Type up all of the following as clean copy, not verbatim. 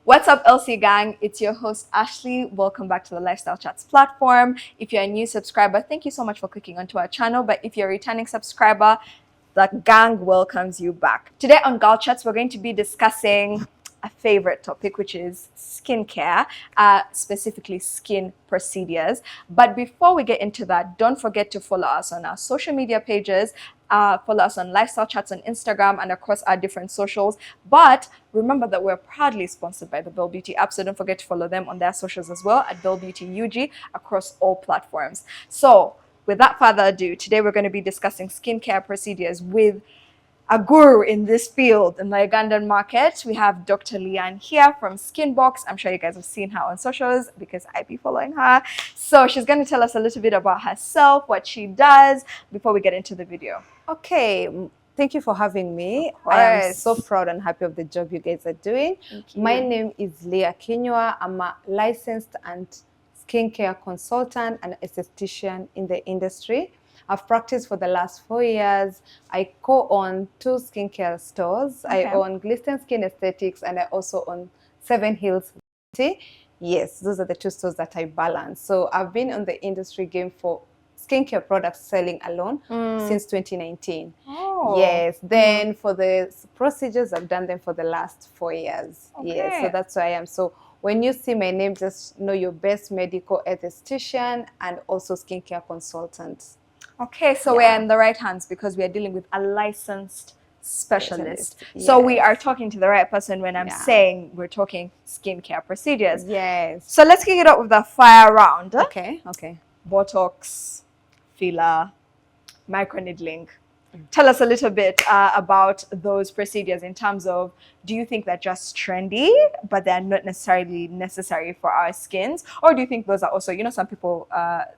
What's up, LC gang? It's your host, Ashley. Welcome back to the Lifestyle Chats platform. If you're a new subscriber, thank you so much for clicking onto our channel. But if you're a returning subscriber, the gang welcomes you back. Today on Gal Chats, we're going to be discussing a favorite topic, which is skincare, specifically skin procedures. But before we get into that, don't forget to follow us on our social media pages. Follow us on Lifestyle Chats on Instagram and across our different socials. But remember that we're proudly sponsored by the Bell Beauty app, so don't forget to follow them on their socials as well at Bell Beauty UG across all platforms. So without further ado, today we're going to be discussing skincare procedures with a guru in this field in the Ugandan market. We have Dr. Leanne here from Skinbox. I'm sure you guys have seen her on socials because I be following her. So she's going to tell us a little bit about herself, what she does, before we get into the video. Okay, thank you for having me. Of I am course. so proud and happy of the job you guys are doing. Thank you. My name is Kinyua. I'm a licensed and skincare consultant and aesthetician in the industry. I've practiced for the last 4 years. I co-own 2 skincare stores. Okay. I own Glisten Skin Aesthetics and I also own 7 Hills Beauty. Yes, those are the 2 stores that I balance. So I've been on the industry game for skincare products selling alone since 2019. Oh. Yes, then for the procedures, I've done them for the last 4 years. Okay. Yes, so that's who I am. So when you see my name, just know your best medical aesthetician and also skincare consultant. Okay, so we're in the right hands because we are dealing with a licensed specialist. Yes. So we are talking to the right person when I'm saying we're talking skincare procedures. Yes. So let's kick it up with the fire round. Okay. Botox, filler, microneedling. Tell us a little bit about those procedures in terms of, do you think they're just trendy, but they're not necessarily necessary for our skins? Or do you think those are also, you know, some people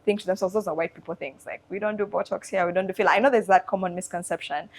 think to themselves, those are white people things. Like, we don't do Botox here, we don't do filler. I know there's that common misconception.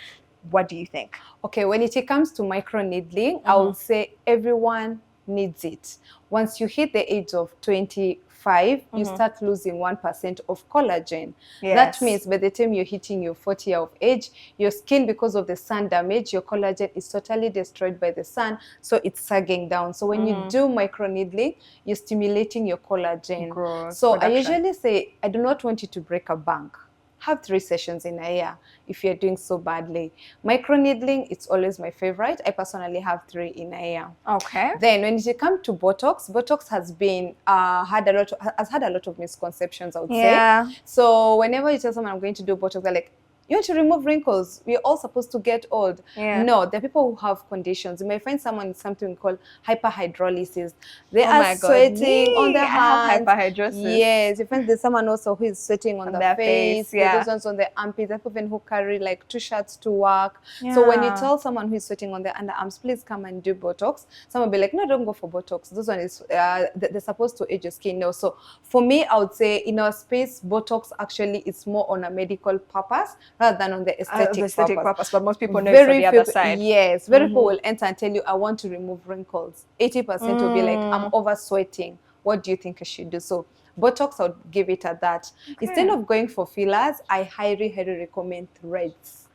What do you think? Okay, when it comes to microneedling, I would say everyone needs it. Once you hit the age of 25, you start losing 1% of collagen. Yes. That means by the time you're hitting your 40 year of age, your skin, because of the sun damage, your collagen is totally destroyed by the sun, so it's sagging down. So when you do microneedling, you're stimulating your collagen Growth, so production. I usually say, I do not want you to break a bank. Have 3 sessions in a year if you're doing so badly. Microneedling, it's always my favorite. I personally have 3 in a year. Okay. Then when it comes to Botox, Botox has been had a lot of misconceptions, I would say. So whenever you tell someone I'm going to do Botox, they're like, you want to remove wrinkles? We're all supposed to get old. No, the people who have conditions. You may find someone with something called hyperhidrolysis. They are sweating on their hands. I have hyperhidrosis. Yes, you find there's someone also who is sweating on their face. There's those ones on the armpits. There's people who carry like 2 shirts to work. So when you tell someone who is sweating on their underarms, please come and do Botox, someone will be like, no, don't go for Botox. This one is they're supposed to age your skin. No, so for me, I would say in our space, Botox actually is more on a medical purpose rather than on the aesthetic purpose. But most people know it's on the other side. Yes, very people will enter and tell you, I want to remove wrinkles. 80% will be like, I'm over sweating. What do you think I should do? So Botox, I would give it at that. Instead of going for fillers, I highly recommend threads.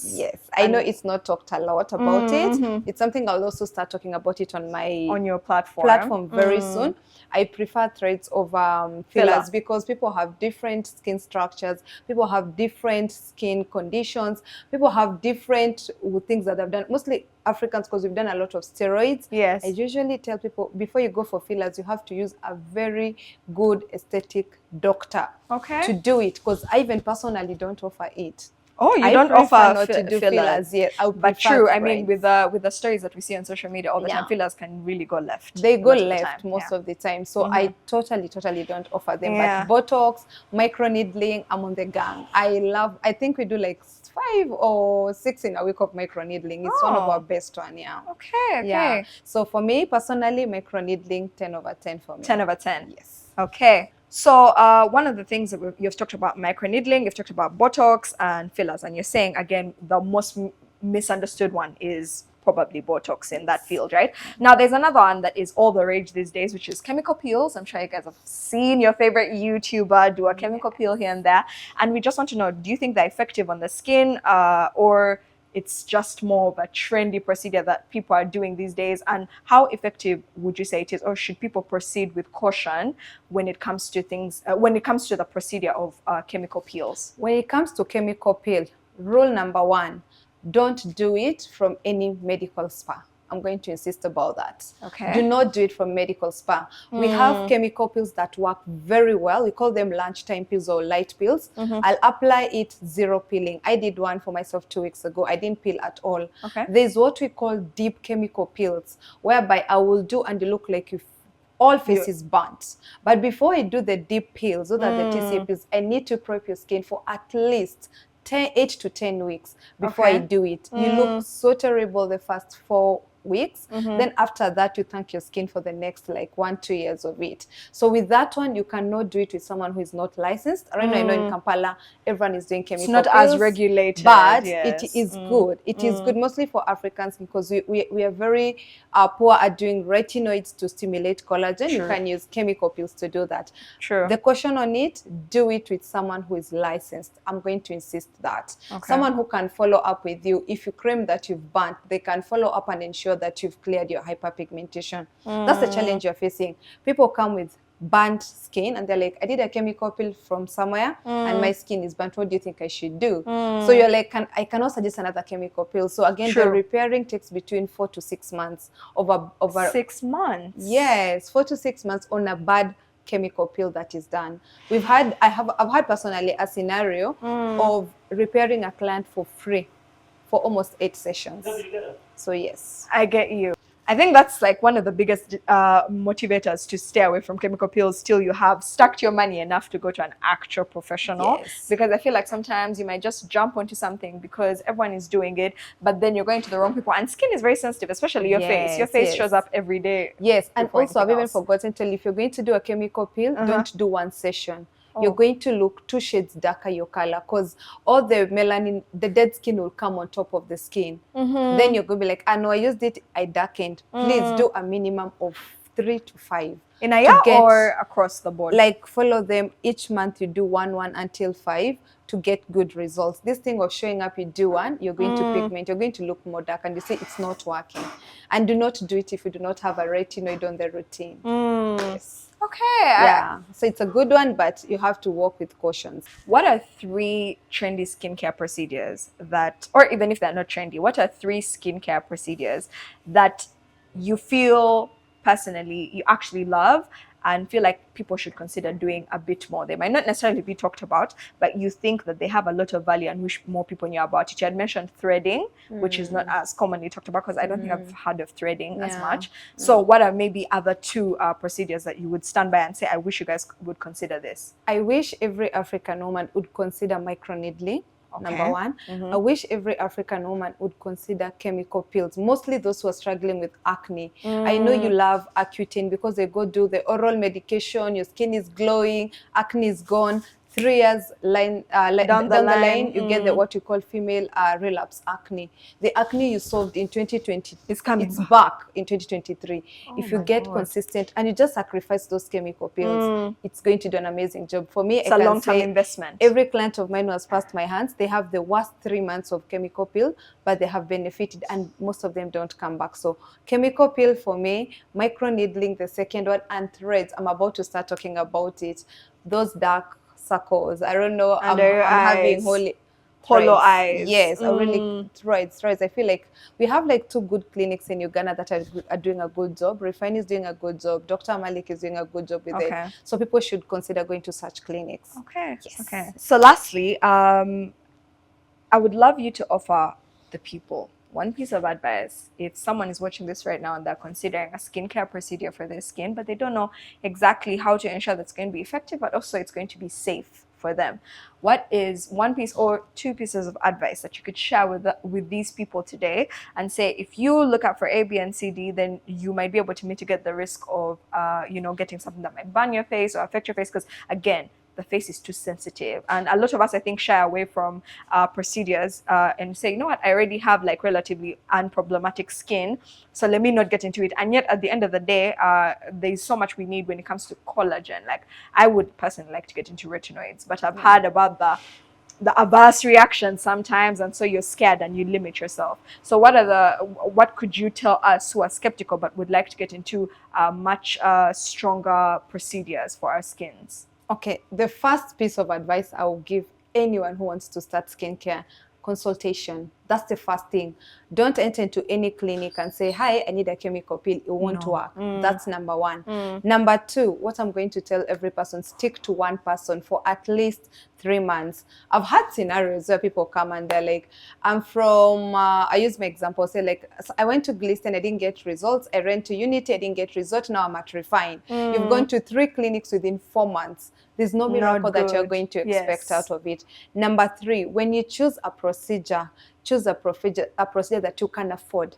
Yes, I know it's not talked a lot about it. It's something I'll also start talking about it on your platform very soon. I prefer threads over fillers because people have different skin structures, people have different skin conditions, people have different things that they've done. Mostly Africans, because we've done a lot of steroids. Yes. I usually tell people, before you go for fillers, you have to use a very good aesthetic doctor to do it, because I even personally don't offer it. Oh, you don't offer not to do fillers yet. But true, I mean, with the stories that we see on social media all the time, fillers can really go left. They go left most of the time. So I totally don't offer them. But Botox, microneedling, I'm on the gang. I think we do like 5 or 6 in a week of microneedling. It's one of our best one, Okay. Yeah. So for me, personally, microneedling, 10 over 10 for me. 10 over 10. Yes. Okay. So one of the things that you've talked about microneedling, you've talked about Botox and fillers, and you're saying, again, the most misunderstood one is probably Botox in that field, right? Now, there's another one that is all the rage these days, which is chemical peels. I'm sure you guys have seen your favorite YouTuber do a chemical peel here and there. And we just want to know, do you think they're effective on the skin, or it's just more of a trendy procedure that people are doing these days? And how effective would you say it is, or should people proceed with caution when it comes to things, when it comes to the procedure of chemical peels? When it comes to chemical peel, rule number one, don't do it from any medical spa. I'm going to insist about that. Okay. Do not do it from medical spa. We have chemical peels that work very well. We call them lunchtime peels or light peels. I'll apply it zero peeling. I did one for myself 2 weeks ago. I didn't peel at all. Okay. There's what we call deep chemical peels, whereby I will do and you look like you all face is burnt. But before I do the deep peels, so that the TCA peels, I need to prep your skin for at least 8 to 10 weeks before I do it. You look so terrible the first 4 weeks. Then after that, you thank your skin for the next like 1-2 years of it. So with that one, you cannot do it with someone who is not licensed. Right now, I know in Kampala, everyone is doing chemical It's not peels, as regulated, but yes. it is good. It is good mostly for Africans because we are very poor at doing retinoids to stimulate collagen. True. You can use chemical peels to do that. True. The caution on it, do it with someone who is licensed. I'm going to insist that. Okay. Someone who can follow up with you. If you claim that you've burnt, they can follow up and ensure that you've cleared your hyperpigmentation. That's the challenge you're facing. People come with burnt skin and they're like, I did a chemical peel from somewhere and my skin is burnt. What do you think I should do? So you're like, I cannot suggest another chemical peel. So again, the repairing takes between 4 to 6 months over 6 months. Yes, 4 to 6 months on a bad chemical peel that is done. I've had personally a scenario of repairing a client for free for almost 8 sessions. So yes, I get you. I think that's like one of the biggest motivators to stay away from chemical peels till you have stuck your money enough to go to an actual professional. Yes. Because I feel like sometimes you might just jump onto something because everyone is doing it, but then you're going to the wrong people. And skin is very sensitive, especially your face. Your face shows up every day. Yes, and also I've even forgotten to tell you, if you're going to do a chemical peel, don't do one session. You're going to look 2 shades darker your color, because all the melanin, the dead skin will come on top of the skin. Then you're going to be like, I know I used it, I darkened. Please do a minimum of 3 to 5. In a year or across the board? Like follow them each month, you do one until 5 to get good results. This thing of showing up, you do one, you're going to pigment, you're going to look more dark, and you say it's not working. And do not do it if you do not have a retinoid on the routine. Yes. Okay. Yeah. So it's a good one, but you have to walk with cautions. What are 3 trendy skincare procedures that, or even if they're not trendy, what are 3 skincare procedures that you feel personally you actually love and feel like people should consider doing a bit more? They might not necessarily be talked about, but you think that they have a lot of value and wish more people knew about it. You had mentioned threading, which is not as commonly talked about, because I don't think I've heard of threading as much. So what are maybe other 2 procedures that you would stand by and say, I wish you guys would consider this? I wish every African woman would consider microneedling. Number 1. I wish every African woman would consider chemical peels, mostly those who are struggling with acne. I know you love Accutane because they go do the oral medication, your skin is glowing, acne is gone. 3 years down the line, you get the what you call female relapse acne. The acne you solved in 2020, it's back in 2023. If you get consistent and you just sacrifice those chemical peels, it's going to do an amazing job. For me, it's a long-term investment. Every client of mine who has passed my hands, they have the worst 3 months of chemical peel, but they have benefited, and most of them don't come back. So chemical peel for me, microneedling the second one, and threads. I'm about to start talking about it. Those dark circles, I don't know, I'm having hollow eyes. Yes, I really threads. I feel like we have like 2 good clinics in Uganda that are doing a good job. Refine is doing a good job. Dr. Malik is doing a good job with it. So people should consider going to such clinics. Okay. Yes. Okay. So lastly, I would love you to offer the people one piece of advice. If someone is watching this right now and they're considering a skincare procedure for their skin, but they don't know exactly how to ensure that it's going to be effective, but also it's going to be safe for them, what is 1 piece or 2 pieces of advice that you could share with these people today and say, if you look out for A, B, and C, D, then you might be able to mitigate the risk of getting something that might burn your face or affect your face? Because again, the face is too sensitive, and a lot of us, I think, shy away from procedures and say, you know what, I already have like relatively unproblematic skin, so let me not get into it. And yet at the end of the day, there's so much we need when it comes to collagen. Like, I would personally like to get into retinoids, but I've heard about the the adverse reaction sometimes, and so you're scared and you limit yourself. So what could you tell us who are skeptical but would like to get into much stronger procedures for our skins? Okay, the first piece of advice I will give anyone who wants to start skincare: consultation. That's the first thing. Don't enter into any clinic and say, hi, I need a chemical peel. It won't work. That's number one. Number two, what I'm going to tell every person: stick to one person for at least 3 months. I've had scenarios where people come and they're like, I'm from, I use my example, say like, I went to Glisten, I didn't get results. I went to Unity, I didn't get results. Now I'm at Refine. You've gone to 3 clinics within 4 months. There's no miracle that you're going to expect out of it. Number 3, when you choose a procedure, choose a procedure that you can afford.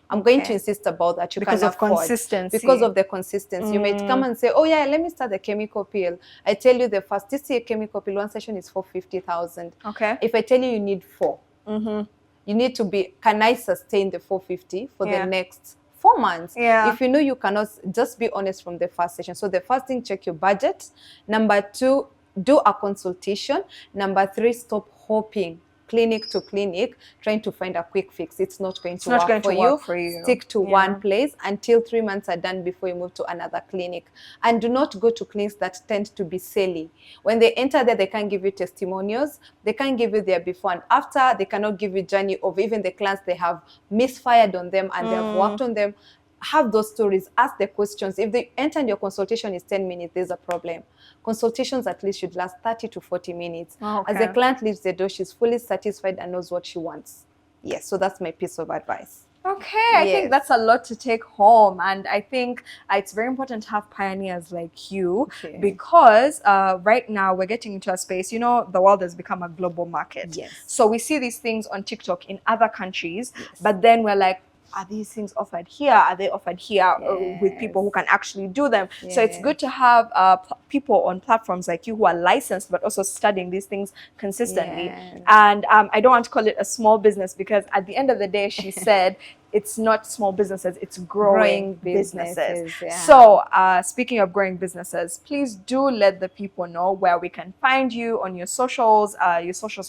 I'm going to insist about that. Because of consistency. Because of the consistency. You might come and say, oh yeah, let me start the chemical peel. I tell you the first, this year chemical peel, one session is for 50,000. Okay. If I tell you need 4, you need to be, can I sustain the 450 for the next 4 months? If you know you cannot, just be honest from the first session. So the first thing, check your budget. Number 2, do a consultation. Number 3, stop hoping clinic to clinic trying to find a quick fix. It's not going to work for you. Stick to one place until 3 months are done before you move to another clinic. And do not go to clinics that tend to be silly. When they enter there, they can't give you testimonials. They can't give you their before and after. They cannot give you journey of even the clients they have misfired on them and they have worked on them. Have those stories, ask the questions. If they enter and your consultation is 10 minutes, there's a problem. Consultations at least should last 30 to 40 minutes. As the client leaves the door, she's fully satisfied and knows what she wants. Yes, so that's my piece of advice. Okay, I think that's a lot to take home, and I think it's very important to have pioneers like you, because right now we're getting into a space, you know, the world has become a global market. So we see these things on TikTok in other countries, but then we're like, are these things offered here? Are they offered here with people who can actually do them? So it's good to have people on platforms like you who are licensed, but also studying these things consistently. And I don't want to call it a small business, because at the end of the day, she said, it's not small businesses, it's growing businesses. So speaking of growing businesses, please do let the people know where we can find you on your socials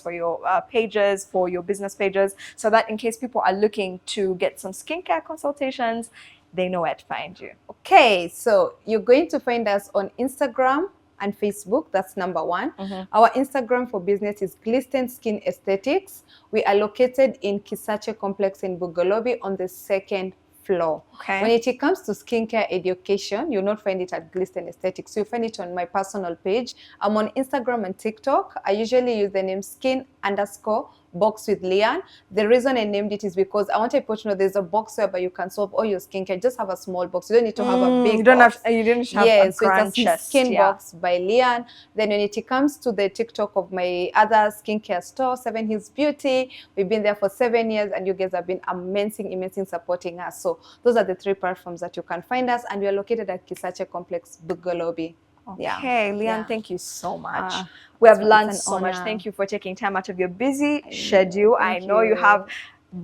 for your pages, for your business pages, so that in case people are looking to get some skincare consultations, they know where to find you. Okay, so you're going to find us on Instagram and Facebook. That's number 1. Our Instagram for business is Glisten Skin Aesthetics. We are located in Kisache Complex in Bugolobi on the 2nd floor. When it comes to skincare education, you'll not find it at Glisten Aesthetics. So you find it on my personal page. I'm on Instagram and TikTok. I usually use the name skin_box with Leanne. The reason I named it is because I want people to know there's a box whereby you can solve all your skincare. Just have a small box. You don't need to have a big box. You didn't have a grand so it's a skin box by Leanne. Then when it comes to the TikTok of my other skincare store, 7 Hills Beauty, we've been there for 7 years and you guys have been amazing supporting us. So those are the 3 platforms that you can find us, and we are located at Kisache Complex, Bugolobi. Okay, Leanne, thank you so much. We have learned so much. Thank you for taking time out of your busy schedule. I know you have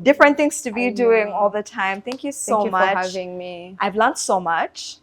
different things to be doing all the time. Thank you so much for having me. I've learned so much.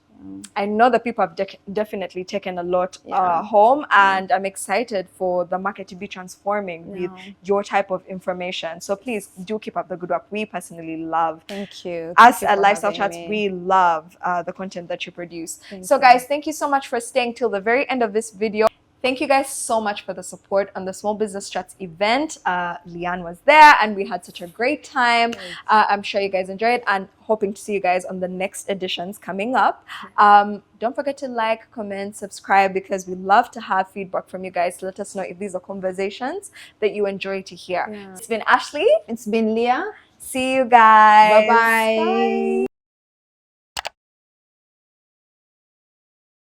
I know that people have definitely taken a lot home, and I'm excited for the market to be transforming with your type of information. So please do keep up the good work. We personally love. Thank you. Us at Lifestyle Chats, we love the content that you produce. So guys, thank you so much for staying till the very end of this video. Thank you guys so much for the support on the Small Business Chats event. Leanne was there and we had such a great time. I'm sure you guys enjoyed, and hoping to see you guys on the next editions coming up. Don't forget to like, comment, subscribe, because we love to have feedback from you guys. Let us know if these are conversations that you enjoy to hear. It's been Ashley. It's been Leah. See you guys. Bye-bye. Bye.